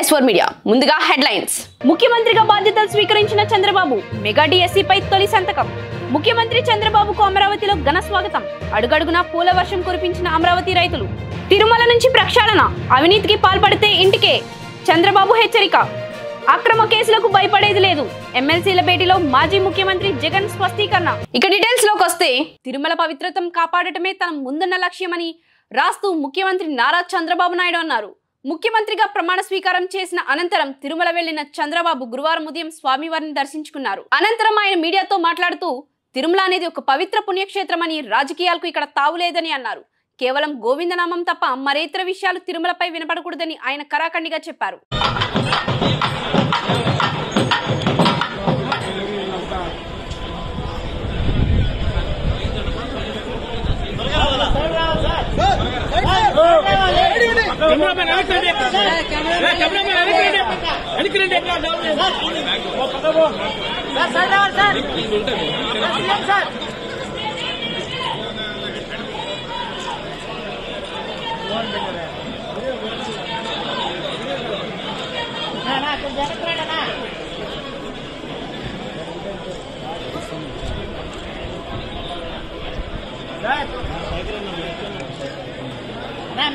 S4 media ముందుగా headlines. ముఖ్యమంత్రిగా బాధ్యతలు స్వీకరించిన చంద్రబాబు మెగా డిఎస్సిపై తొలి సంతకం. ముఖ్యమంత్రి చంద్రబాబుకు అమరావతిలో ఘన స్వాగతం. అడుగడుగునా పూల వర్షం కురిపించిన అమరావతి రైతులు. తిరుమల నుంచి ప్రక్షాళన, అవినీతికి పాల్పడితే ఇంటికే చంద్రబాబు హెచ్చరిక. అక్రమ కేసులకు భయపడేది లేదు. ఎమ్మెల్సీల భేటీలో మాజీ ముఖ్యమంత్రి జగన్ స్పష్టీకరణ. ఇక డీటెయిల్స్ లోకి వస్తే, తిరుమల పవిత్రతను కాపాడటమే తన ముందున్న లక్ష్యమని రాస్తూ ముఖ్యమంత్రి నారా చంద్రబాబు నాయుడు అన్నారు. ముఖ్యమంత్రిగా ప్రమాణ స్వీకారం చేసిన అనంతరం తిరుమల వెళ్లిన చంద్రబాబు గురువారం ఉదయం స్వామివారిని దర్శించుకున్నారు. అనంతరం ఆయన మీడియాతో మాట్లాడుతూ, తిరుమల అనేది ఒక పవిత్ర పుణ్యక్షేత్రమని, రాజకీయాలకు ఇక్కడ తావులేదని అన్నారు. కేవలం గోవిందనామం తప్ప మరేతర విషయాలు తిరుమలపై వినపడకూడదని ఆయన కరాఖండిగా చెప్పారు.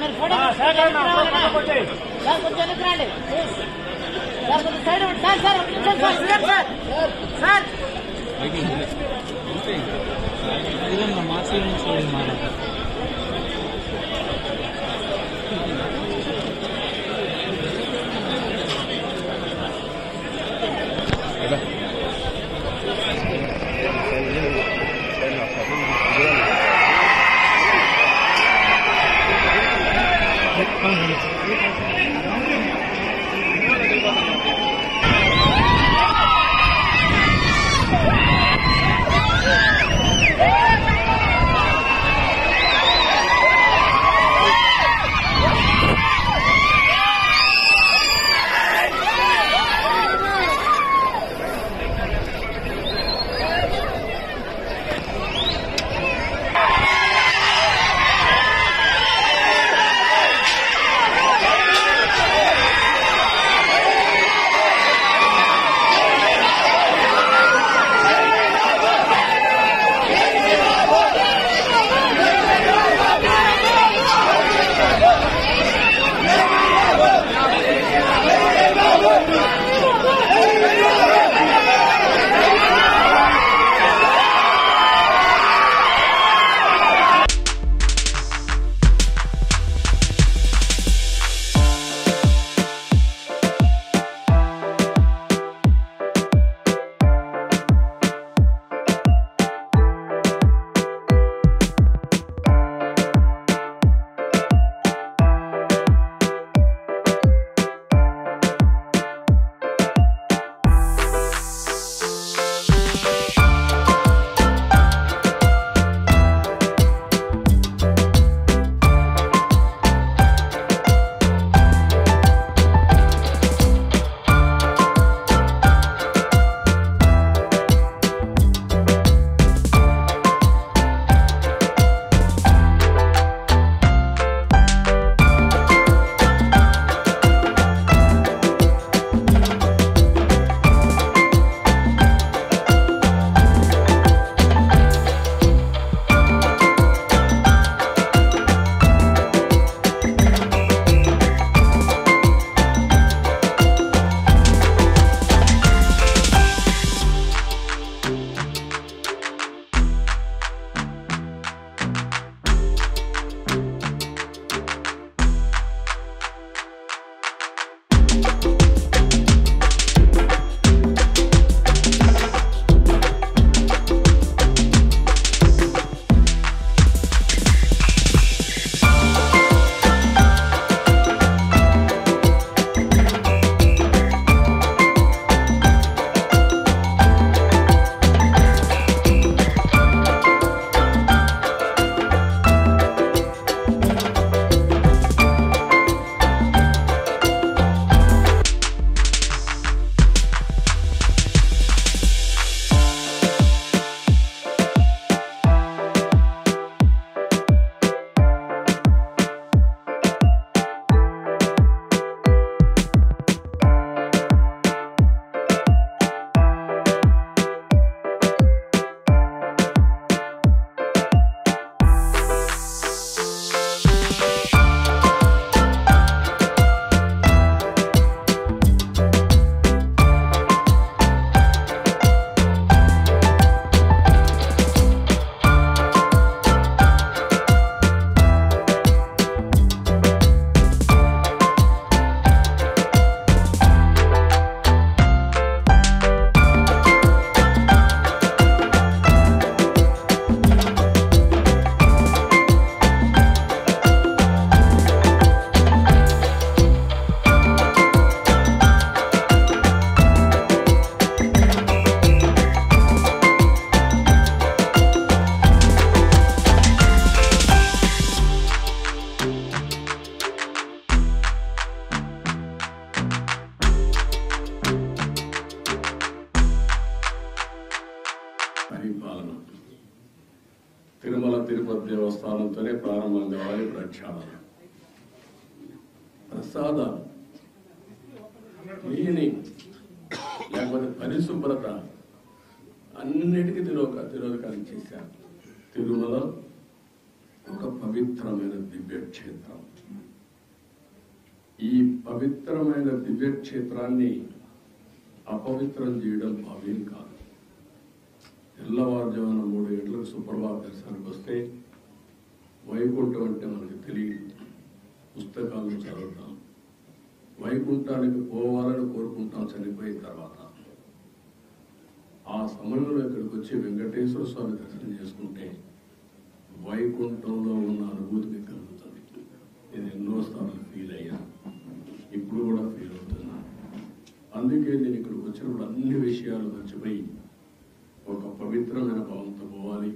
మీరు ఫోటో సార్ కొంచెం రండి సార్, కొంచెం సైడ్ సార్ సార్ ప్రారంభం కావాలి ప్రక్షాళన. ప్రసాదాలు క్లీనింగ్ లేకపోతే పరిశుభ్రత అన్నిటికీ తిరోధకాలు చేశారు. తిరుమల ఒక పవిత్రమైన దివ్యక్షేత్రం. ఈ పవిత్రమైన దివ్యక్షేత్రాన్ని అపవిత్రం చేయడం భావ్యం కాదు. తెల్లవారుజామున 3 గంటలకు సుప్రభాత దర్శనానికి వస్తే వైకుంఠం అంటే మనకు తెలియదు, పుస్తకాలను చదువుతాం. వైకుంఠానికి పోవాలని కోరుకుంటాం చనిపోయిన తర్వాత. ఆ సమయంలో ఇక్కడికి వచ్చి వెంకటేశ్వర స్వామి దర్శనం చేసుకుంటే వైకుంఠంలో ఉన్న అనుభూతి కలుగుతుంది. నేను ఎన్నోసార్లు ఫీల్ అయ్యాను, ఇప్పుడు కూడా ఫీల్ అవుతున్నా. అందుకే నేను ఇక్కడికి వచ్చినప్పుడు అన్ని విషయాలు మర్చిపోయి ఒక పవిత్రమైన భావంతో పోవాలి.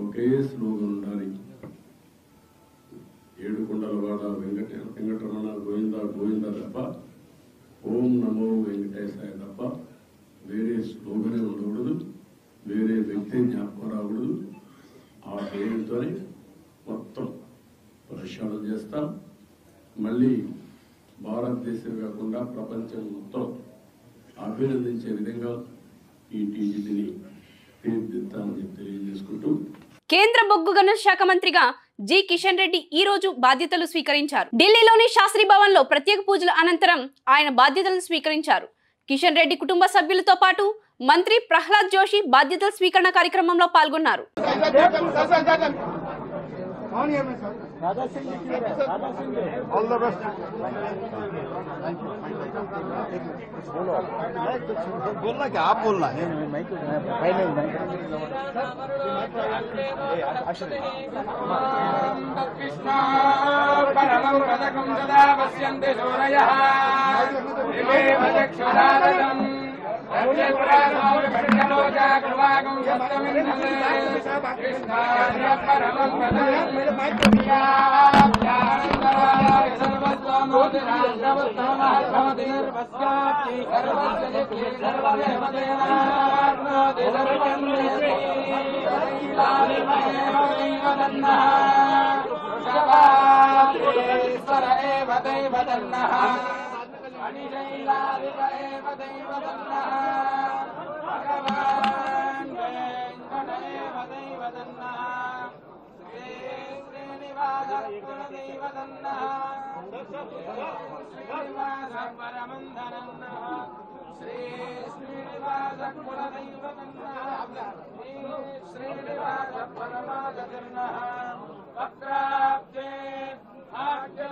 ఒకే స్లోగన్ ఉండాలి. ఏడుకొండలవాడ వెంకటరమణ గోవింద గోవింద తప్ప, ఓం నమో వెంకటేశాయ తప్ప వేరే స్లోగనే ఉండకూడదు, వేరే వ్యక్తి జ్ఞాపకం రాకూడదు. ఆ పేరుతోనే మొత్తం ప్రక్షాళన చేస్తాం. మళ్ళీ భారతదేశం కాకుండా ప్రపంచం మొత్తం అభినందించే విధంగా ఈ టీజీని తీర్చిదిద్దామని తెలియజేసుకుంటూ, కేంద్ర బొగ్గు గనుల శాఖ మంత్రిగా జి కిషన్ రెడ్డి ఈ రోజు బాధ్యతలు స్వీకరించారు. ఢిల్లీలోని శాస్త్రి భవన్ లో ప్రత్యేక పూజల అనంతరం ఆయన బాధ్యతలు స్వీకరించారు. కిషన్ రెడ్డి కుటుంబ సభ్యులతో పాటు మంత్రి ప్రహ్లాద్ జోషి బాధ్యతల స్వీకరణ కార్యక్రమంలో పాల్గొన్నారు. All the best. बोलना क्या आप बोलना है कृष्णा परमं पदकं सदा पश्यन्ति सूरयः दिवेव चक्षुरादनं कृष्णार्पणं परमं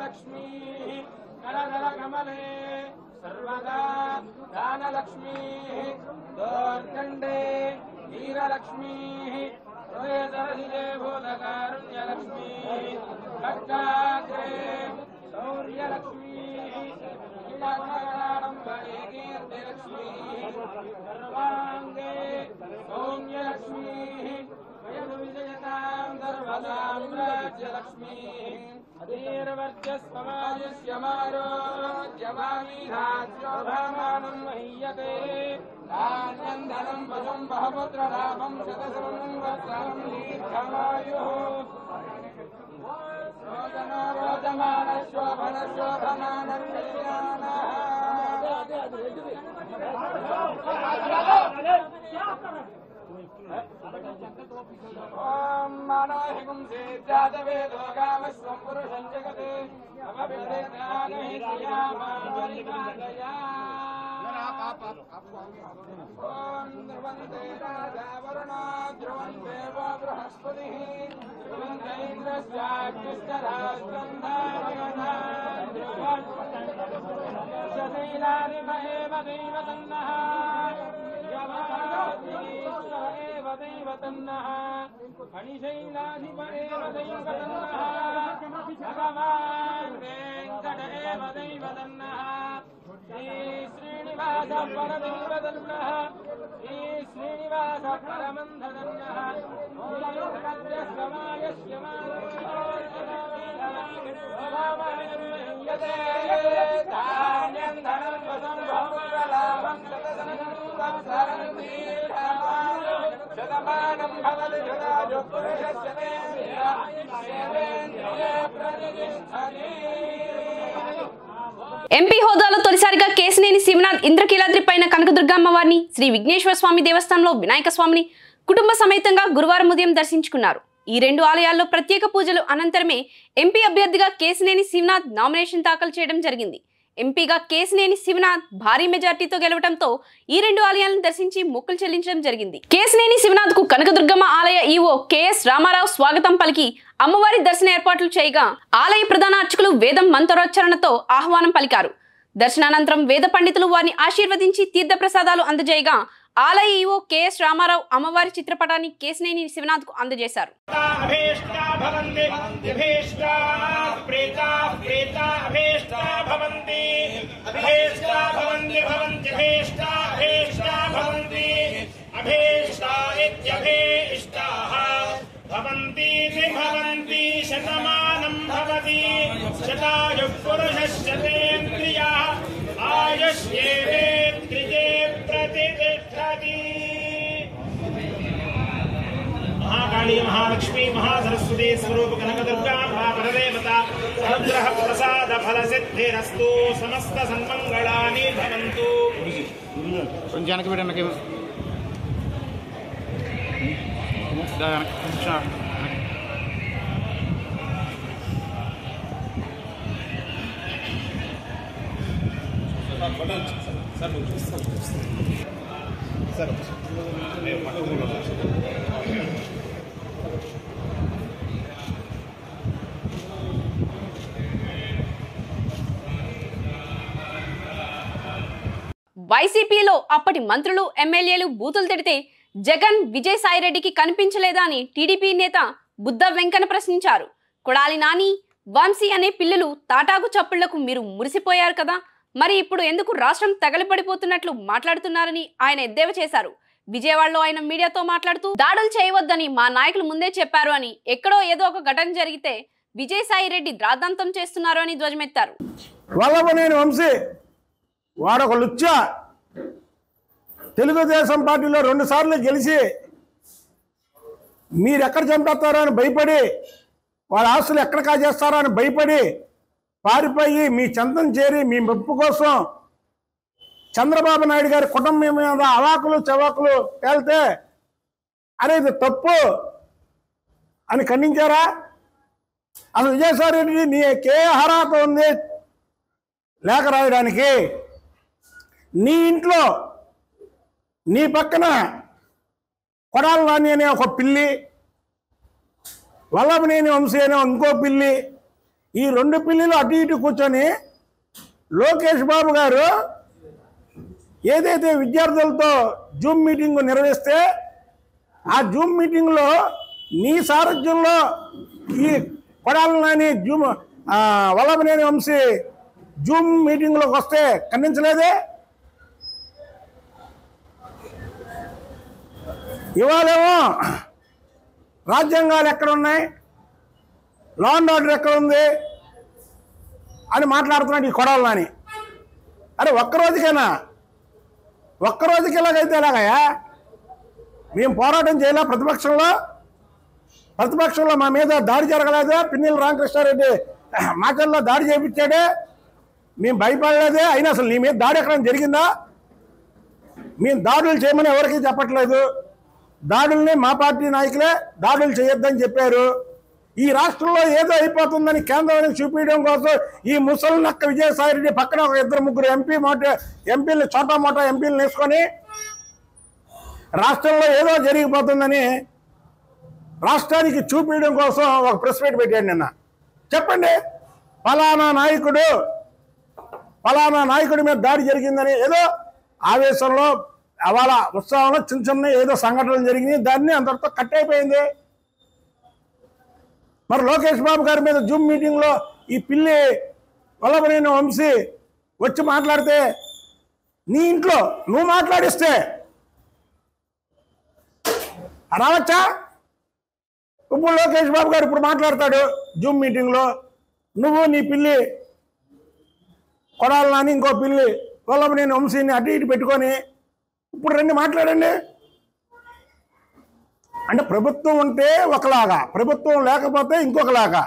लक्ष्मी करधर कमले सर्वदा दानलक्ष्मी दोर्दण्डे वीरलक्ष्मी हृदयदरहिते भूतकारुण्यलक्ष्मी खड्गाग्रे शौर्यलक्ष्मी किलगुणगणाडम्बरे कीर्तिलक्ष्मी सर्वाङ्गे सौम्यलक्ष्मी वयसुविजयतां सर्वदां राज्यलक्ष्मी अधीर्वर्चस्वमायुष्यमारोग्यमामीधास्योभामानं महीयते धान्यं धनं पशुं बहुपुत्रलाभं शतसहस्रं वत्सरं दीर्घमायुः रोदनो रोदमानशोभनशोभमानं ओम मानोहिगुं सेज्जातवेदो कामस्वं पुरुषं जगते अवविदेनागहि श्रियामावरिमादया ओम ध्रुवन्ते राजा वरुणो ध्रुवं देवो बृहस्पतिः ध्रुवन्ते इन्द्रस्याग्निश्चराष्ट्रं धारयता शशीलारिमहेव दैवतन्नः एव दैवतन्नः फणिशैलाधिप एव दैवतन्नः भगवान् वेङ्कट एव दैवतन्नः श्रीश्रीनिवास परदैवतन्नः श्रीश्रीनिवास परमन्धतन्नः धान्यं धनं वसं बहुप्रलाभं शतमानं भवति शतायुः पुरुषस्य ఎంపీ హోదాలో తొలిసారిగా కేశినేని శివనాథ్ ఇంద్రకీలాద్రి పైన కనకదుర్గ అమ్మవారిని, శ్రీ విఘ్నేశ్వర స్వామి దేవస్థానంలో వినాయక స్వామిని కుటుంబ సమేతంగా గురువారం ఉదయం దర్శించుకున్నారు. ఈ రెండు ఆలయాల్లో ప్రత్యేక పూజలు అనంతరమే ఎంపీ అభ్యర్థిగా కేశినేని శివనాథ్ నామినేషన్ దాఖలు చేయడం జరిగింది. ఎంపీగా కేశినేని శివనాథ్ భారీ మెజార్టీతో గెలవడంతో ఈ రెండు ఆలయాలను దర్శించి మొక్కులు చెల్లించడం జరిగింది. కేశినేని శివనాథ్ కు కనకదుర్గమ్మ ఆలయ ఈవో కెఎస్ రామారావు స్వాగతం పలికి అమ్మవారి దర్శన ఏర్పాట్లు చేయగా ఆలయ ప్రధాన అర్చకులు వేదం మంత్రోచ్చరణతో ఆహ్వానం పలికారు. దర్శనానంతరం వేద పండితులు వారిని ఆశీర్వదించి తీర్థ ప్రసాదాలు అందజేయగా ఆలయ ఈవో కెఎస్ రామారావు అమ్మవారి చిత్రపటాన్ని కేశినేని శివనాథ్ కు అందజేశారు. శతమానం భవతి శతాయు పురుషేంద్రియ ఆయుష్యేంద్రియే ప్రతిష్టతి. महाकाली महालक्ष्मी महासरस्वती स्वरूप कनकदुर्गा महापरदेवता अनुग्रह प्रसाद फल सिद्धिरस्तु समस्त सन्मंगलानि भवन्तु. जनक बेटा వైసీపీలో అప్పటి మంత్రులు ఎమ్మెల్యేలు బూతులు తిడితే జగన్ విజయసాయిరెడ్డికి కనిపించలేదా అని టీడీపీ నేత బుద్ధ వెంకన్న ప్రశ్నించారు. కొడాలి నాని, వంశీ అనే పిల్లలు తాటాకు చప్పుళ్లకు మీరు మురిసిపోయారు కదా, మరి ఇప్పుడు ఎందుకు రాష్ట్రం తగలబడిపోతున్నట్లు మాట్లాడుతున్నారని ఆయన ఎద్దేవా చేశారు. విజయవాడలో ఆయన మీడియాతో మాట్లాడుతూ దాడులు చేయవద్దని మా నాయకులు ముందే చెప్పారు అని, ఎక్కడో ఏదో ఒక ఘటన జరిగితే విజయసాయిరెడ్డి రాద్ధాంతం చేస్తున్నారు అని ధ్వజమెత్తారు. వల్లభనేని వంశీ వాడొక లుచ్చ, తెలుగుదేశం పార్టీలో 2 సార్లు గెలిచి మీరు ఎక్కడ చంపేస్తారో అని భయపడి, వాళ్ళ ఆస్తులు ఎక్కడ కాజేస్తారో అని భయపడి పారిపోయి మీ చెంతం చేరి మీ మెప్పు కోసం చంద్రబాబు నాయుడు గారి కుటుంబం మీద అవాకులు చవాకులు తేలితే అరే ఇది తప్పు అని ఖండించారా? అసలు విజయసాయిరెడ్డి నీకే అర్హత ఉంది లేఖ రాయడానికి? నీ ఇంట్లో నీ పక్కన కొడాలి నాని అనే ఒక పిల్లి, వల్లభనేని వంశీ అనే ఇంకో పిల్లి, ఈ 2 పిల్లిలు అటు ఇటు కూర్చొని లోకేష్ బాబు గారు ఏదైతే విద్యార్థులతో జూమ్ మీటింగ్ నిర్వహిస్తే ఆ జూమ్ మీటింగ్లో నీ సారథ్యంలో ఈ కొడాలి నాని వల్లభనేని వంశీ జూమ్ మీటింగ్లోకి వస్తే ఖండించలేదే? ఇవాళేమో రాజ్యాంగాలు ఎక్కడున్నాయి, లా అండ్ ఆర్డర్ ఎక్కడ ఉంది అని మాట్లాడుతున్నాడు ఈ కొడాలి నాని. అరే ఒక్కరోజుకైనా, ఒక్కరోజుకి ఎలాగైతే ఎలాగయా? మేము పోరాటం చేయలే ప్రతిపక్షంలో మా మీద దాడి జరగలేదే? పిన్నెల రామకృష్ణారెడ్డి మాటల్లో దాడి చేయించాడే, మేము భయపడలేదే? అయినా అసలు నీ మీద దాడి ఎక్కడైనా జరిగిందా? మేము దాడులు చేయమని ఎవరికీ చెప్పట్లేదు. దాడుల్ని మా పార్టీ నాయకులే దాడులు చేయొద్దని చెప్పారు. ఈ రాష్ట్రంలో ఏదో అయిపోతుందని కేంద్రానికి చూపించడం కోసం ఈ ముసలి నక్క విజయసాయిరెడ్డి పక్కన ఒక 2-3 ఎంపీలు చోటా మోటా ఎంపీలు వేసుకొని రాష్ట్రంలో ఏదో జరిగిపోతుందని రాష్ట్రానికి చూపించడం కోసం ఒక ప్రెస్ మీట్ పెట్టాడు నిన్న. చెప్పండి, ఫలానా నాయకుడి మీద దాడి జరిగిందని ఏదో ఆవేశంలో అవాళ ఉత్సవంలో చిన్న ఏదో సంఘటనలు జరిగినాయి, దాన్ని అంతటితో కట్ అయిపోయింది. మరి లోకేష్ బాబు గారి మీద జూమ్ మీటింగ్లో ఈ పిల్లి వల్లభనేని వంశీ వచ్చి మాట్లాడితే నీ ఇంట్లో నువ్వు మాట్లాడిస్తే రావచ్చా? ఇప్పుడు లోకేష్ బాబు గారు ఇప్పుడు మాట్లాడతాడు జూమ్ మీటింగ్లో, నువ్వు నీ పిల్లి కొడాలి నాని ఇంకో పిల్లి వల్లభనేని వంశీని అటు ఇటు పెట్టుకొని ఇప్పుడు రండి మాట్లాడండి. అంటే ప్రభుత్వం ఉంటే ఒకలాగా, ప్రభుత్వం లేకపోతే ఇంకొకలాగా.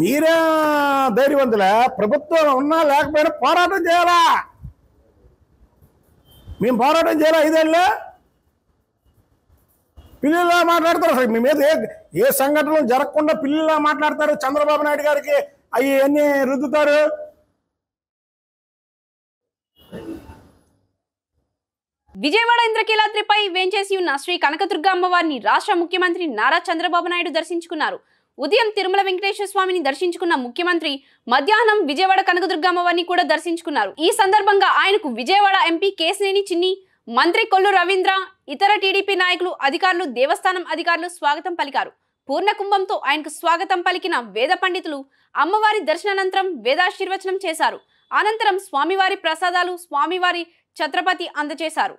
మీరే ధైర్యవంతులే. ప్రభుత్వం ఉన్నా లేకపోయినా పోరాటం చేయాలా? మేము పోరాటం చేయాలా? 5 ఏళ్ళే పిల్లలా మాట్లాడతారు. అసలు మీ మీద ఏ సంఘటనలు జరగకుండా పిల్లలా మాట్లాడతారు. చంద్రబాబు నాయుడు గారికి అవి అన్నీ రుద్దుతారు. విజయవాడ ఇంద్రకీలాద్రిపై వేంచేసి ఉన్న శ్రీ కనకదుర్గ అమ్మవారిని రాష్ట్ర ముఖ్యమంత్రి నారా చంద్రబాబు నాయుడు దర్శించుకున్నారు. ఉదయం తిరుమల వెంకటేశ్వర స్వామిని దర్శించుకున్న ముఖ్యమంత్రి మధ్యాహ్నం విజయవాడ కనకదుర్గ అమ్మవారిని కూడా దర్శించుకున్నారు. ఈ సందర్భంగా ఆయనకు విజయవాడ ఎంపీ కేశినేని చిన్ని, మంత్రి కొల్లు రవీంద్ర, ఇతర టీడీపీ నాయకులు, అధికారులు, దేవస్థానం అధికారులు స్వాగతం పలికారు. పూర్ణ కుంభంతో ఆయనకు స్వాగతం పలికిన వేద పండితులు అమ్మవారి దర్శనానంతరం వేదాశీర్వచనం చేశారు. అనంతరం స్వామివారి ప్రసాదాలు, స్వామివారి ఛత్రపతి అందజేశారు.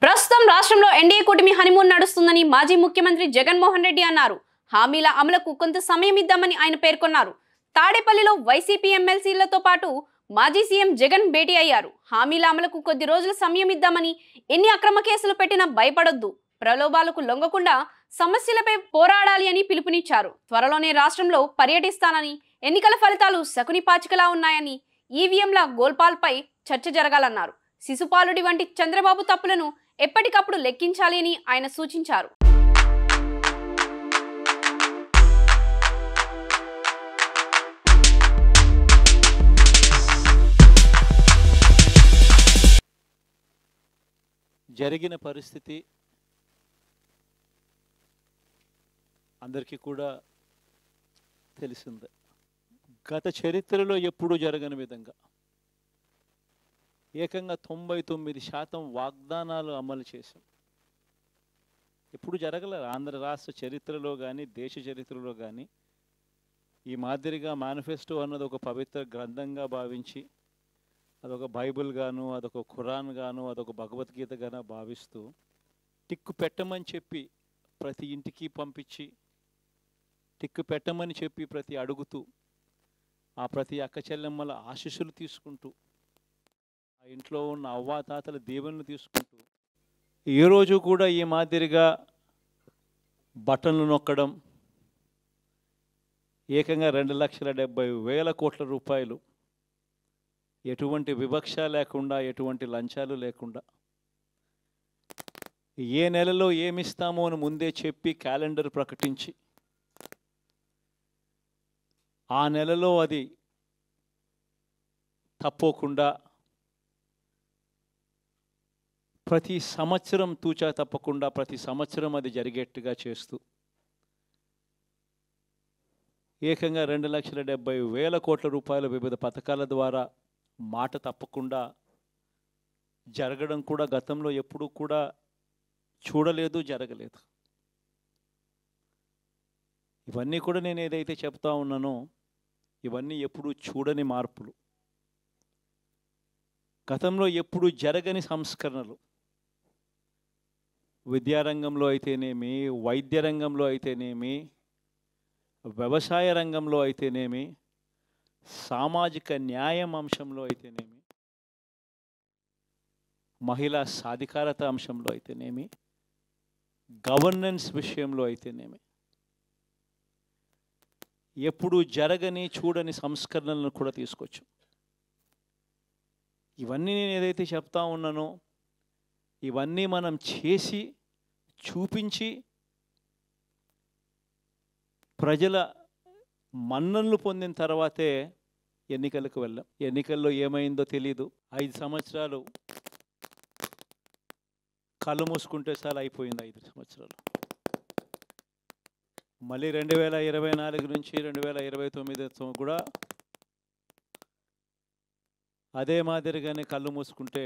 ప్రస్తుతం రాష్ట్రంలో ఎన్డీఏ కూటమి హనీమూన్ నడుస్తుందని మాజీ ముఖ్యమంత్రి జగన్మోహన్ రెడ్డి అన్నారు. హామీల అమలుకు కొంత సమయం ఇద్దామని ఆయన పేర్కొన్నారు. తాడేపల్లిలో వైసీపీ ఎమ్మెల్సీలతో పాటు మాజీ సీఎం జగన్ భేటీ అయ్యారు. హామీల అమలుకు కొద్ది రోజుల సమయం ఇద్దామని, ఎన్ని అక్రమ కేసులు పెట్టినా భయపడొద్దు, ప్రలోభాలకు లొంగకుండా సమస్యలపై పోరాడాలి అని పిలుపునిచ్చారు. త్వరలోనే రాష్ట్రంలో పర్యటిస్తానని, ఎన్నికల ఫలితాలు శకుని పాచికలా ఉన్నాయని, ఈవీఎంల గోల్పాల్పై చర్చ జరగాలన్నారు. శిశుపాలుడి వంటి చంద్రబాబు తప్పులను ఎప్పటికప్పుడు లెక్కించాలి అని ఆయన సూచించారు. జరిగిన పరిస్థితి అందరికీ కూడా తెలిసిందే. గత చరిత్రలో ఎప్పుడూ జరగని విధంగా ఏకంగా 99% వాగ్దానాలు అమలు చేశాం. ఎప్పుడు జరగలేదు ఆంధ్ర రాష్ట్ర చరిత్రలో కానీ, దేశ చరిత్రలో కానీ. ఈ మాదిరిగా మేనిఫెస్టో అన్నది ఒక పవిత్ర గ్రంథంగా భావించి, అదొక బైబిల్ గాను, అదొక ఖురాన్ గాను, అదొక భగవద్గీత గాను భావిస్తూ టిక్కు పెట్టమని చెప్పి ప్రతి ఇంటికి పంపించి, టిక్కు పెట్టమని చెప్పి ప్రతి అడుగుతూ, ఆ ప్రతి అక్క చెల్లెమ్మల ఆశీస్సులు తీసుకుంటూ, ఆ ఇంట్లో ఉన్న అవ్వాతాతల దీవెనలు తీసుకుంటూ, ఈరోజు కూడా ఈ మాదిరిగా బటన్లు నొక్కడం, ఏకంగా 2,70,000 కోట్ల రూపాయలు ఎటువంటి వివక్ష లేకుండా, ఎటువంటి లంచాలు లేకుండా, ఏ నెలలో ఏమిస్తామో అని ముందే చెప్పి క్యాలెండర్ ప్రకటించి, ఆ నెలలో అది తప్పకుండా ప్రతి సంవత్సరం తూచా తప్పకుండా ప్రతి సంవత్సరం అది జరిగేట్టుగా చేస్తూ ఏకంగా 2,70,000 కోట్ల రూపాయల వివిధ పథకాల ద్వారా మాట తప్పకుండా జరగడం కూడా గతంలో ఎప్పుడూ కూడా చూడలేదు, జరగలేదు. ఇవన్నీ కూడా నేను ఏదైతే చెప్తా ఉన్నానో ఇవన్నీ ఎప్పుడూ చూడని మార్పులు, గతంలో ఎప్పుడు జరగని సంస్కరణలు. విద్యారంగంలో అయితేనేమి, వైద్య రంగంలో అయితేనేమి, వ్యవసాయ రంగంలో అయితేనేమి, సామాజిక న్యాయం అంశంలో అయితేనేమి, మహిళా సాధికారత అంశంలో అయితేనేమి, గవర్నెన్స్ విషయంలో అయితేనేమి, ఎప్పుడు జరగని చూడని సంస్కరణలను కూడా తీసుకొచ్చాం. ఇవన్నీ నేను ఏదైతే చెప్తా ఉన్నానో ఇవన్నీ మనం చేసి చూపించి ప్రజల మన్ననలు పొందిన తర్వాతే ఎన్నికలకు వెళ్ళాం. ఎన్నికల్లో ఏమైందో తెలీదు. 5 సంవత్సరాలు కళ్ళు మూసుకుంటే చాలా అయిపోయింది. 5 సంవత్సరాలు. మళ్ళీ 2024 నుంచి 2029 కూడా అదే మాదిరిగానే కళ్ళు మూసుకుంటే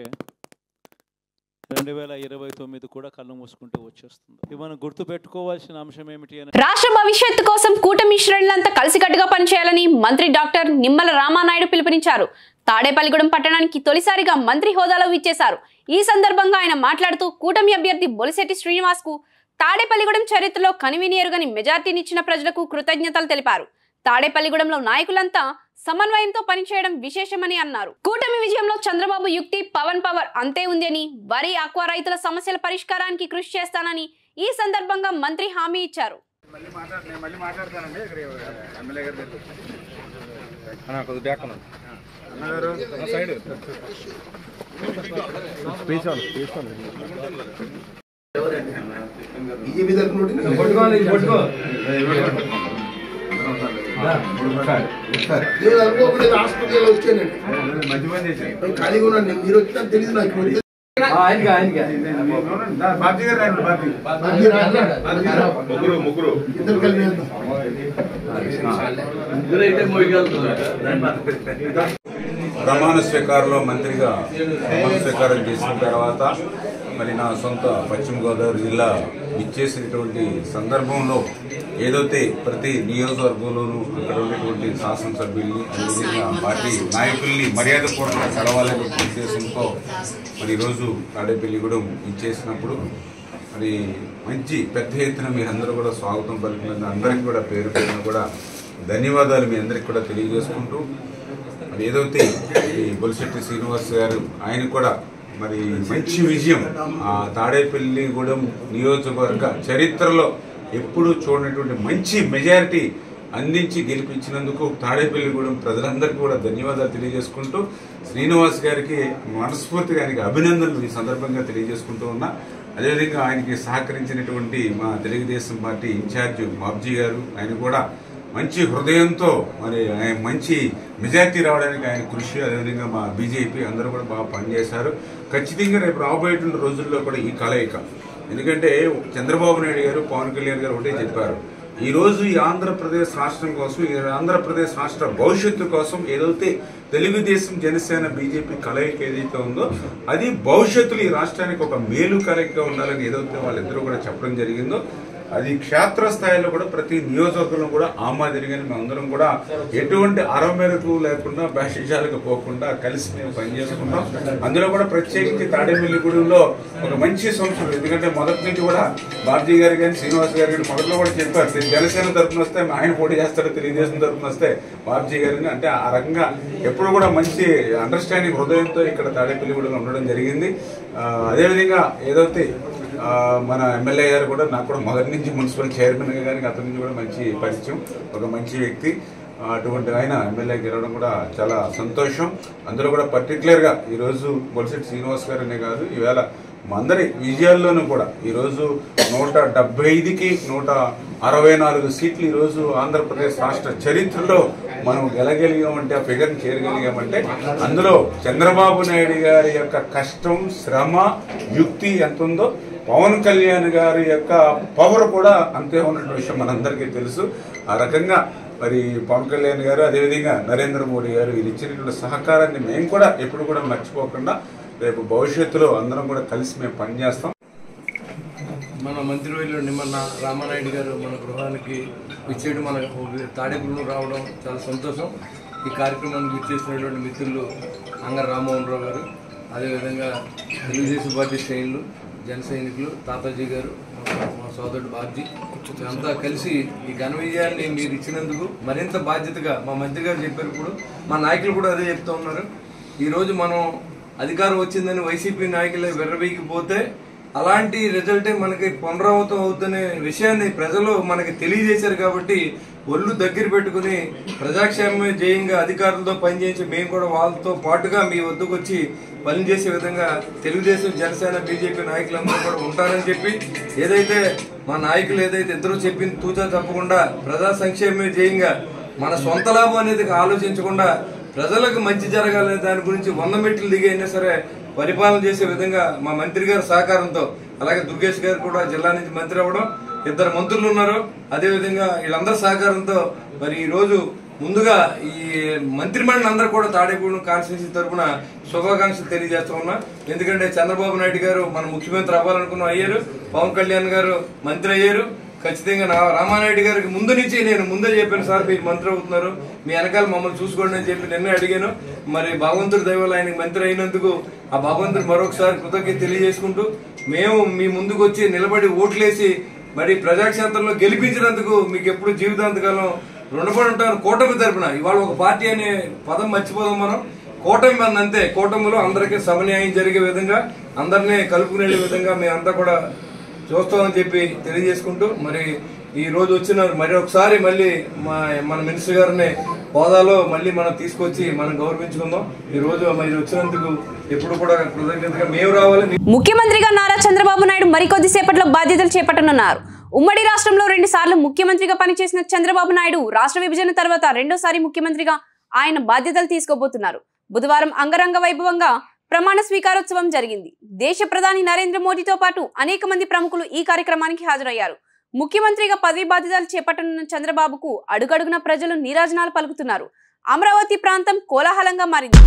2029 కూడా కళ్ళు మూసుకుంటూ వచ్చేస్తుంది. ఇది మనం గుర్తుపెట్టుకోవాల్సిన అంశం ఏమిటి అని, రాష్ట్ర భవిష్యత్తు కోసం కూటమి శ్రేణులంతా కలిసికట్టుగా పనిచేయాలని మంత్రి డాక్టర్ నిమ్మల రామానాయుడు పిలుపునిచ్చారు. తాడేపల్లిగూడెం పట్టణానికి తొలిసారిగా మంత్రి హోదాలో విచ్చేశారు. ఈ సందర్భంగా ఆయన మాట్లాడుతూ కూటమి అభ్యర్థి బొలిశెట్టి శ్రీనివాస్ కు తాడేపల్లిగూడెం చరిత్రలో కనివినియరుగని మెజార్టీనిచ్చిన ప్రజలకు కృతజ్ఞతలు తెలిపారు. తాడేపల్లిగూడెంలో నాయకులంతా సమన్వయంతో పనిచేయడం విశేషమని అన్నారు. కూటమి విజయంలో చంద్రబాబు యుక్తి పవర్ అంతే ఉంది అని, వరి ఆక్వా రైతుల సమస్యల పరిష్కారానికి కృషి చేస్తానని ఈ సందర్భంగా మంత్రి హామీ ఇచ్చారు. నేను అనుకోకుండా హాస్పిటల్లో వచ్చానండి. ఖాళీగా ఉన్నాను. మీరు వచ్చినా తెలియదు నాకు. ఇద్దరు కలిసి ప్రమాణ స్వీకారంలో మంత్రిగా ప్రమాణ స్వీకారం చేసిన తర్వాత మరి నా సొంత పశ్చిమ గోదావరి జిల్లా ఇచ్చేసినటువంటి సందర్భంలో ఏదైతే ప్రతి నియోజకవర్గంలోనూ అక్కడ ఉన్నటువంటి శాసనసభ్యుల్ని అదేవిధంగా పార్టీ నాయకుల్ని మర్యాదపూర్వకంగా కలవాలనే ఉద్దేశంతో మరి ఈరోజు తాడేపల్లిగూడెం ఇచ్చేసినప్పుడు మరి మంచి పెద్ద ఎత్తున మీరందరూ కూడా స్వాగతం పలికినందుకు అందరికీ కూడా పేరు పేరున కూడా ధన్యవాదాలు మీ అందరికీ కూడా తెలియజేసుకుంటూ మరి ఏదైతే ఈ బొలిశెట్టి శ్రీనివాస్ గారు ఆయన కూడా మరి మంచి విజయం ఆ తాడేపల్లిగూడెం నియోజకవర్గ చరిత్రలో ఎప్పుడూ చూడనటువంటి మంచి మెజారిటీ అందించి గెలిపించినందుకు తాడేపల్లిగూడెం ప్రజలందరికీ కూడా ధన్యవాదాలు తెలియజేసుకుంటూ శ్రీనివాస్ గారికి మనస్ఫూర్తిగా ఆయనకి అభినందనలు ఈ సందర్భంగా తెలియజేసుకుంటూ ఉన్నా. అదేవిధంగా ఆయనకి సహకరించినటువంటి మా తెలుగుదేశం పార్టీ ఇన్ఛార్జ్ బాబ్జీ గారు, ఆయన కూడా మంచి హృదయంతో మరి ఆయన మంచి మెజార్టీ రావడానికి ఆయన కృషి, అదేవిధంగా మా బీజేపీ అందరూ కూడా బాగా పనిచేశారు. ఖచ్చితంగా రేపు రాబోయేటువంటి రోజుల్లో కూడా ఈ కలయిక, ఎందుకంటే చంద్రబాబు నాయుడు గారు పవన్ కళ్యాణ్ గారు ఒకటే చెప్పారు, ఈ రోజు ఈ ఆంధ్రప్రదేశ్ రాష్ట్రం కోసం, ఈ ఆంధ్రప్రదేశ్ రాష్ట్ర భవిష్యత్తు కోసం ఏదైతే తెలుగుదేశం జనసేన బీజేపీ కలయిక ఏదైతే ఉందో అది భవిష్యత్తులో ఈ రాష్ట్రానికి ఒక మేలు కలయికగా ఉండాలని ఏదైతే వాళ్ళిద్దరూ కూడా చెప్పడం జరిగిందో అది క్షేత్రస్థాయిలో కూడా ప్రతి నియోజకవర్గంలో కూడా ఆమాదిరిగానే మేమందరం కూడా ఎటువంటి అరమేరకు లేకుండా బ్యాషిజాలకు పోకుండా కలిసి మేము పనిచేసుకుంటాం. అందులో కూడా ప్రత్యేకించి తాడేపల్లిగూడెంలో ఒక మంచి సంస్కృతి, ఎందుకంటే మొదటి నుంచి కూడా బాబ్జీ గారు కానీ శ్రీనివాస్ గారు కానీ మొదట్లో కూడా చెప్పారు, జనసేన తరఫున వస్తే ఆయన పోటీ చేస్తాడు, తెలుగుదేశం తరఫున వస్తే బాబ్జీ గారిని, అంటే ఆ రకంగా ఎప్పుడు కూడా మంచి అండర్స్టాండింగ్ హృదయంతో ఇక్కడ తాడేపల్లిగూడెంలో ఉండడం జరిగింది. అదేవిధంగా ఏదైతే మన ఎమ్మెల్యే గారు కూడా నాకు కూడా మొదటి నుంచి మున్సిపల్ చైర్మన్ గా కానీ అతని నుంచి కూడా మంచి పరిచయం, ఒక మంచి వ్యక్తి. అటువంటి ఆయన ఎమ్మెల్యే గెలవడం కూడా చాలా సంతోషం. అందులో కూడా పర్టికులర్ గా ఈరోజు బొలిశెట్టి శ్రీనివాస్ గారు అనే కాదు, ఈవేళ మా అందరి విజయాల్లోనూ కూడా ఈరోజు 175కి 164 సీట్లు ఈరోజు ఆంధ్రప్రదేశ్ రాష్ట్ర చరిత్రలో మనం గెలగలిగామంటే, ఆ ఫిగర్ని చేరగలిగామంటే అందులో చంద్రబాబు నాయుడు గారి యొక్క కష్టం, శ్రమ, యుక్తి ఎంత ఉందో పవన్ కళ్యాణ్ గారి యొక్క పవర్ కూడా అంతే ఉన్న విషయం మనందరికీ తెలుసు. ఆ రకంగా మరి పవన్ కళ్యాణ్ గారు అదేవిధంగా నరేంద్ర మోడీ గారు వీళ్ళు ఇచ్చినటువంటి సహకారాన్ని మేము కూడా ఎప్పుడు కూడా మర్చిపోకుండా రేపు భవిష్యత్తులో అందరం కూడా కలిసి మేము పనిచేస్తాం. మన మంత్రివర్యులు నిమ్మల రామానాయుడు గారు మన గృహానికి విచ్చేయడం, మన తాడేపల్లిగూడెం రావడం చాలా సంతోషం. ఈ కార్యక్రమానికి విచ్చేసినటువంటి మిత్రులు అంగ రామ్మోహన్ రావు గారు, అదేవిధంగా తెలుగుదేశం పార్టీ శ్రేణులు, జన సైనికులు, తాతాజీ గారు, మా సోదరుడు బాబ్జీ అంతా కలిసి ఈ ఘన విజయాన్ని మీరు ఇచ్చినందుకు మరింత బాధ్యతగా మా మంత్రి గారు చెప్పారు. ఇప్పుడు మా నాయకులు కూడా అదే చెప్తూ ఉన్నారు. ఈరోజు మనం అధికారం వచ్చిందని వైసీపీ నాయకులే విర్రవీగిపోతే అలాంటి రిజల్టే మనకి పునరావృతం అవుతున్న విషయాన్ని ప్రజలు మనకి తెలియజేశారు. కాబట్టి ఒళ్ళు దగ్గర పెట్టుకుని ప్రజాక్షేమ జయంగా అధికారులతో పనిచేసి మేము కూడా వాళ్ళతో పాటుగా మీ వద్దకు వచ్చి పనిచేసే విధంగా తెలుగుదేశం, జనసేన, బీజేపీ నాయకులందరూ కూడా ఉంటారని చెప్పి ఏదైతే మా నాయకులు ఏదైతే ఇద్దరు చెప్పింది తూచా తప్పకుండా ప్రజా సంక్షేమ జయంగా మన సొంత లాభం అనేది ఆలోచించకుండా ప్రజలకు మంచి జరగాలనే దాని గురించి 100 మెట్లు దిగి అయినా సరే పరిపాలన చేసే విధంగా మా మంత్రి గారి సహకారంతో, అలాగే దుర్గేష్ గారు కూడా జిల్లా నుంచి మంత్రి అవ్వడం, 2 మంత్రులు ఉన్నారు, అదేవిధంగా వీళ్ళందరి సహకారంతో మరి ఈ రోజు ముందుగా ఈ మంత్రిమండలి అందరూ కూడా తాడేపూడి కాన్స్టిట్యూన్సీ తరఫున శుభాకాంక్షలు తెలియజేస్తా ఉన్నా. ఎందుకంటే చంద్రబాబు నాయుడు గారు మన ముఖ్యమంత్రి అవ్వాలనుకున్న అయ్యారు, పవన్ కళ్యాణ్ గారు మంత్రి అయ్యారు. ఖచ్చితంగా రామానాయుడు గారికి ముందు నుంచి నేను ముందే చెప్పాను, సార్ మీరు మంత్రి అవుతున్నారు, మీ వెనకాల మమ్మల్ని చూసుకోండి అని చెప్పి నిన్నే అడిగాను. మరి భగవంతుడి దయ వల్ల ఆయనకి మంత్రి అయినందుకు ఆ భగవంతుడు మరొకసారి కృతజ్ఞత తెలియజేసుకుంటూ మేము మీ ముందుకు వచ్చి నిలబడి ఓట్లేసి మరి ప్రజాక్షేత్రంలో గెలిపించినందుకు మీకు ఎప్పుడు జీవితాంతకాలం రుణపడి ఉంటాను. కూటమి తరపున ఇవాళ ఒక పార్టీ అనే పదం మర్చిపోదాం మనం. కూటమి మంది అంతే. కూటమిలో అందరికీ సమన్యాయం జరిగే విధంగా, అందరినీ కలుపుకునే విధంగా మేమంతా కూడా చూస్తామని చెప్పి తెలియజేసుకుంటూ మరి ఈ రోజు వచ్చిన మరి ఒకసారి మళ్ళీ మన మినిస్టర్ గారిని హోదాలో మళ్ళీ మనం తీసుకొచ్చి మనం గౌరవించుకుందాం. ఈ రోజు మీరు వచ్చినందుకు ఎప్పుడు కూడా కృతజ్ఞతగా మేము రావాలి. ముఖ్యమంత్రిగా నారా చంద్రబాబు నాయుడు మరికొద్ది సేపట్లో బాధ్యతలు చేపట్టనున్నారు. ఉమ్మడి రాష్ట్రంలో 2 సార్లు ముఖ్యమంత్రిగా పనిచేసిన చంద్రబాబు నాయుడు రాష్ట్ర విభజన తర్వాత 2వ సారి ముఖ్యమంత్రిగా ఆయన బాధ్యతలు తీసుకోబోతున్నారు. బుధవారం అంగరంగ వైభవంగా ప్రమాణ స్వీకారోత్సవం జరిగింది. దేశ ప్రధాని నరేంద్ర మోదీతో పాటు అనేక మంది ప్రముఖులు ఈ కార్యక్రమానికి హాజరయ్యారు. ముఖ్యమంత్రిగా పదవి బాధ్యతలు చేపట్టనున్న చంద్రబాబుకు అడుగడుగున ప్రజలు నీరాజనాలు పలుకుతున్నారు. అమరావతి ప్రాంతం కోలాహలంగా మారింది.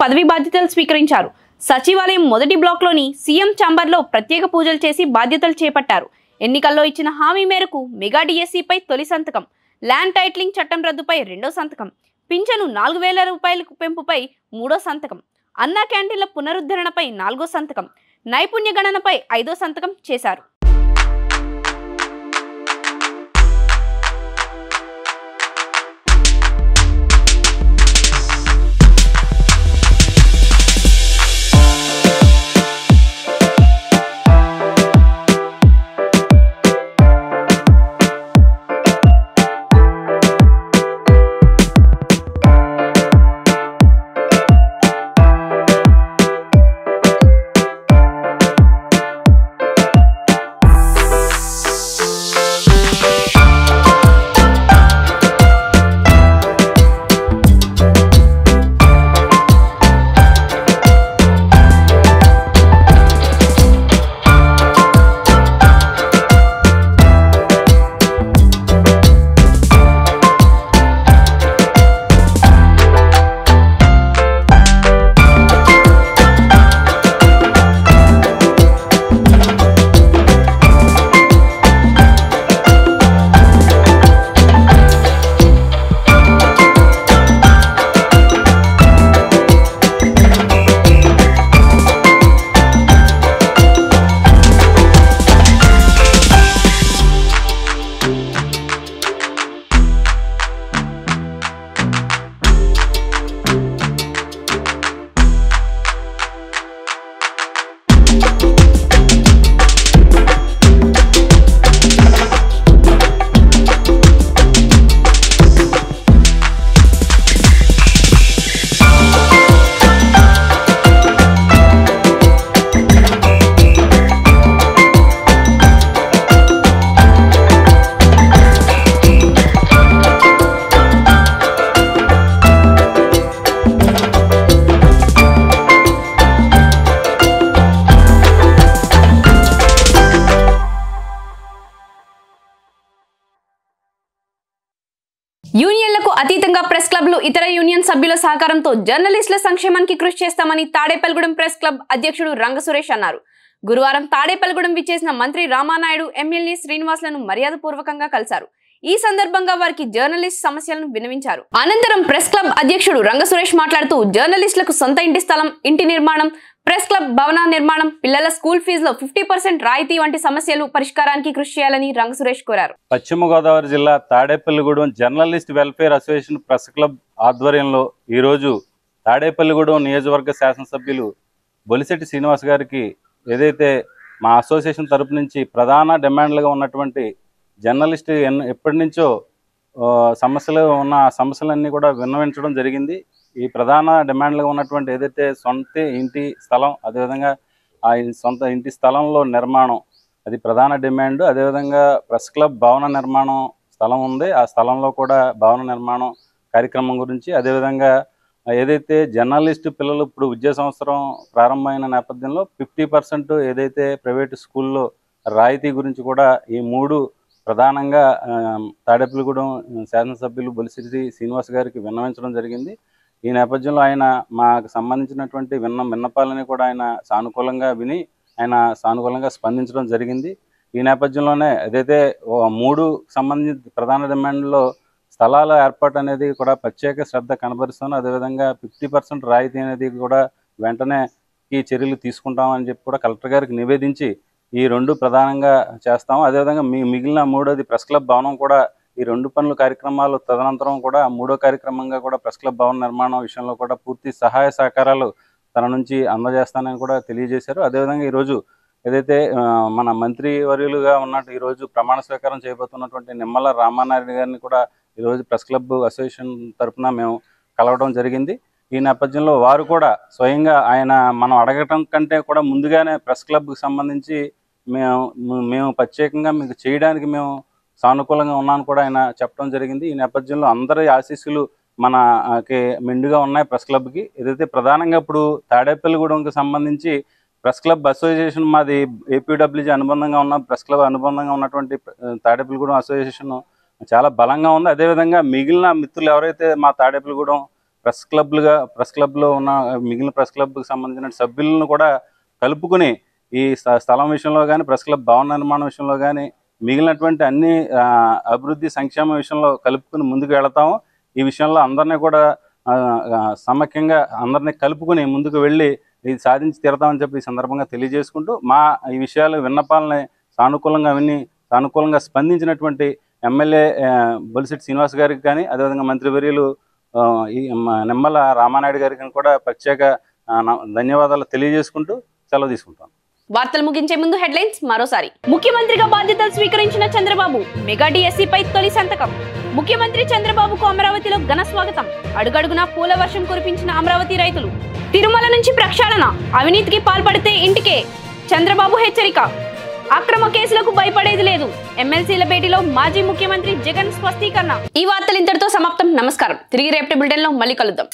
పదవి బాధ్యతలు స్వీకరించారు. సచివాలయం మొదటి బ్లాక్లోని సీఎం ఛాంబర్లో ప్రత్యేక పూజలు చేసి బాధ్యతలు చేపట్టారు. ఎన్నికల్లో ఇచ్చిన హామీ మేరకు మెగా డిఎస్సీపై తొలి సంతకం, ల్యాండ్ టైటిలింగ్ చట్టం రద్దుపై 2వ సంతకం, పింఛను 4000 రూపాయలకు పెంపుపై 3వ సంతకం, అన్నా క్యాంటీన్ల పునరుద్ధరణపై 4వ సంతకం, నైపుణ్య గణనపై 5వ సంతకం చేశారు. యూనియన్లకు అతీతంగా ప్రెస్ క్లబ్లు ఇతర యూనియన్ సభ్యుల సహకారంతో జర్నలిస్టుల సంక్షేమానికి కృషి చేస్తామని తాడేపల్లిగూడెం ప్రెస్ క్లబ్ అధ్యక్షుడు రంగ సురేష్ అన్నారు. గురువారం తాడేపల్లిగూడెం విచ్చేసిన మంత్రి రామానాయుడు ఎమ్మెల్యే శ్రీనివాసులను మర్యాదపూర్వకంగా కలిశారు. ఈ సందర్భంగా వారికి జర్నలిస్ట్ సమస్యలను విన్నవించారు. అనంతరం ప్రెస్ క్లబ్ అధ్యక్షుడు రంగ సురేష్ మాట్లాడుతూ జర్నలిస్టులకు సొంత ఇంటి స్థలం, ఇంటి నిర్మాణం, ప్రెస్ క్లబ్ భవన నిర్మాణం, పిల్లల స్కూల్ ఫీజులో 50% రాయితీ వంటి సమస్యలు పరిష్కారానికి కృషి చేయాలని రంగ సురేష్ కోరారు. పశ్చిమ గోదావరి జిల్లా Tadepalligudem journalist welfare association press club ఆధ్వర్యంలో ఈరోజు తాడేపల్లిగూడెం నియోజకవర్గ శాసనసభ్యులు బొలిశెట్టి శ్రీనివాస్ గారికి ఏదైతే మా అసోసియేషన్ తరపు నుంచి ప్రధాన డిమాండ్లుగా ఉన్నటువంటి జర్నలిస్ట్ ఎప్పటి నుంచో సమస్యలు ఉన్న సమస్యలన్నీ కూడా విన్నవించడం జరిగింది. ఈ ప్రధాన డిమాండ్లుగా ఉన్నటువంటి ఏదైతే సొంత ఇంటి స్థలం, అదేవిధంగా ఆ సొంత ఇంటి స్థలంలో నిర్మాణం, అది ప్రధాన డిమాండ్. అదేవిధంగా ప్రెస్ క్లబ్ భవన నిర్మాణం స్థలం ఉంది, ఆ స్థలంలో కూడా భవన నిర్మాణం కార్యక్రమం గురించి, అదేవిధంగా ఏదైతే జర్నలిస్టు పిల్లలు ఇప్పుడు విద్యా సంవత్సరం ప్రారంభమైన నేపథ్యంలో 50% ఏదైతే ప్రైవేటు స్కూల్లో రాయితీ గురించి కూడా ఈ మూడు ప్రధానంగా తాడేపల్లిగూడెం శాసనసభ్యులు బొలిశెట్టి శ్రీనివాస్ గారికి విన్నవించడం జరిగింది. ఈ నేపథ్యంలో ఆయన మాకు సంబంధించినటువంటి విన్నపాలని కూడా ఆయన సానుకూలంగా విని ఆయన సానుకూలంగా స్పందించడం జరిగింది. ఈ నేపథ్యంలోనే ఏదైతే 3 సంబంధించిన ప్రధాన డిమాండ్లో స్థలాల ఏర్పాటు అనేది కూడా ప్రత్యేక శ్రద్ధ కనబరుస్తాను. అదేవిధంగా 50% రాయితీ అనేది కూడా వెంటనే ఈ చర్యలు తీసుకుంటామని చెప్పి కూడా కలెక్టర్ గారికి నివేదించి ఈ 2 ప్రధానంగా చేస్తాము. అదేవిధంగా మిగిలిన 3వది ప్రెస్ క్లబ్ భవనం కూడా ఈ 2 పనుల కార్యక్రమాలు తదనంతరం కూడా 3వ కార్యక్రమంగా కూడా ప్రెస్ క్లబ్ భవన నిర్మాణం విషయంలో కూడా పూర్తి సహాయ సహకారాలు తన నుంచి అందజేస్తానని కూడా తెలియజేశారు. అదేవిధంగా ఈరోజు ఏదైతే మన మంత్రి వర్యులుగా ఉన్నట్టు ఈరోజు ప్రమాణ స్వీకారం చేయబోతున్నటువంటి నిమ్మల రామానాయుడు గారిని కూడా ఈరోజు ప్రెస్ క్లబ్ అసోసియేషన్ తరఫున మేము కలవడం జరిగింది. ఈ నేపథ్యంలో వారు కూడా స్వయంగా ఆయన మనం అడగటం కంటే కూడా ముందుగానే ప్రెస్ క్లబ్కి సంబంధించి మేము ప్రత్యేకంగా మీకు చేయడానికి మేము సానుకూలంగా ఉన్నాను కూడా ఆయన చెప్పడం జరిగింది. ఈ నేపథ్యంలో అందరి ఆశీస్సులు మనకి మెండుగా ఉన్నాయి ప్రెస్ క్లబ్కి. ఏదైతే ప్రధానంగా ఇప్పుడు తాడేపల్లిగూడెంకి సంబంధించి ప్రెస్ క్లబ్ అసోసియేషన్ మాది ఏపీడబ్ల్యూజీ అనుబంధంగా ఉన్న ప్రెస్ క్లబ్ అనుబంధంగా ఉన్నటువంటి తాడేపల్లిగూడెం అసోసియేషన్ చాలా బలంగా ఉంది. అదేవిధంగా మిగిలిన మిత్రులు ఎవరైతే మా తాడేపల్లిగూడెం ప్రెస్ క్లబ్లో ఉన్న మిగిలిన ప్రెస్ క్లబ్కి సంబంధించిన సభ్యులను కూడా కలుపుకుని ఈ స్థలం విషయంలో కానీ ప్రెస్ క్లబ్ భవన నిర్మాణం విషయంలో కానీ మిగిలినటువంటి అన్ని అభివృద్ధి సంక్షేమ విషయంలో కలుపుకుని ముందుకు వెళతాము. ఈ విషయంలో అందరినీ కూడా సమైక్యంగా అందరినీ కలుపుకుని ముందుకు వెళ్ళి ఇది సాధించి తీరతామని చెప్పి ఈ సందర్భంగా తెలియజేసుకుంటూ ఈ విషయాలు విన్నపాలని సానుకూలంగా విని సానుకూలంగా స్పందించినటువంటి ఎమ్మెల్యే బొలిశెట్టి శ్రీనివాస్ గారికి కానీ అదేవిధంగా మంత్రివర్యులు ఈ నిమ్మల రామానాయుడు గారికి కూడా ప్రత్యేక ధన్యవాదాలు తెలియజేసుకుంటూ సెలవు తీసుకుంటాను. వార్తలు ముగించే ముందు హెడ్లైన్స్ మరోసారి. ముఖ్యమంత్రిగా బాధ్యతలు స్వీకరించిన చంద్రబాబు, మెగా డిఎస్సీపై తొలి సంతకం. ముఖ్యమంత్రి చంద్రబాబుకు అమరావతిలో ఘన స్వాగతం. అడుగడుగునా పూల వర్షం కురిపించిన అమరావతి రైతులు. తిరుమల నుంచి ప్రక్షాళన, అవినీతికి పాల్పడితే ఇంటికే చంద్రబాబు హెచ్చరిక. అక్రమ కేసులకు భయపడేది లేదు, ఎమ్మెల్సీల భేటీలో మాజీ ముఖ్యమంత్రి జగన్ స్పష్టీకరణ. ఈ వార్తలు ఇంతటితో సమాప్తం. నమస్కారం. తిరిగి రేపటి బులెటిన్లో మళ్ళీ కలుద్దాం.